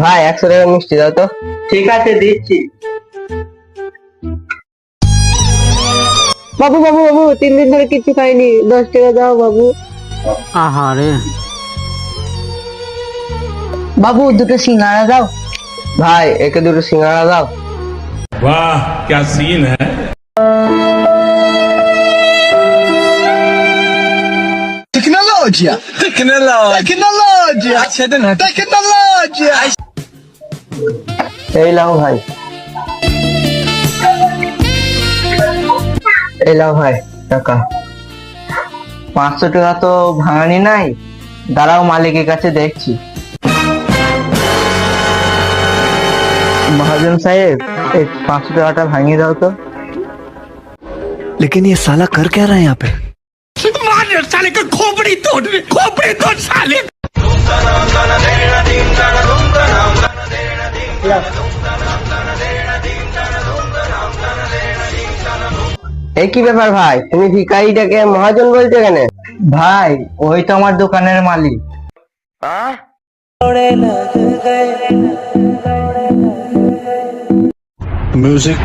ভাই 100 টাকা মিষ্টি দাও তো। ঠিক আছে, দিচ্ছি। বাবু বাবু বাবু 3 দিন ধরে কিছু খাইনি, 10 টাকা দাও বাবু। আহারে, বাবু 2টো সিঙ্গারা দাও। ভাই একে 2টো সিঙ্গারা দাও। वाह क्या सीन है। Tecnologia! Tecnologia! Tecnologia! এই লাও ভাই, এই লাও ভাই টাকা। 500 টাকা তো ভাঙানি নাই, দাঁড়াও মালিকের কাছে দেখছি। মহাজন সাহেব, এই 500 টাকাটা ভাঙিয়ে দাও তো। लेकिन ये साला कर क्या रहा है यहाँ पे? साले का खोपड़ी तोड़ साले। এই কি ব্যাপার ভাই, তুমি ভিখারিটাকে মহাজন বলছো কেন? ভাই ওই তো আমার দোকানের মালিক। म्यूजिक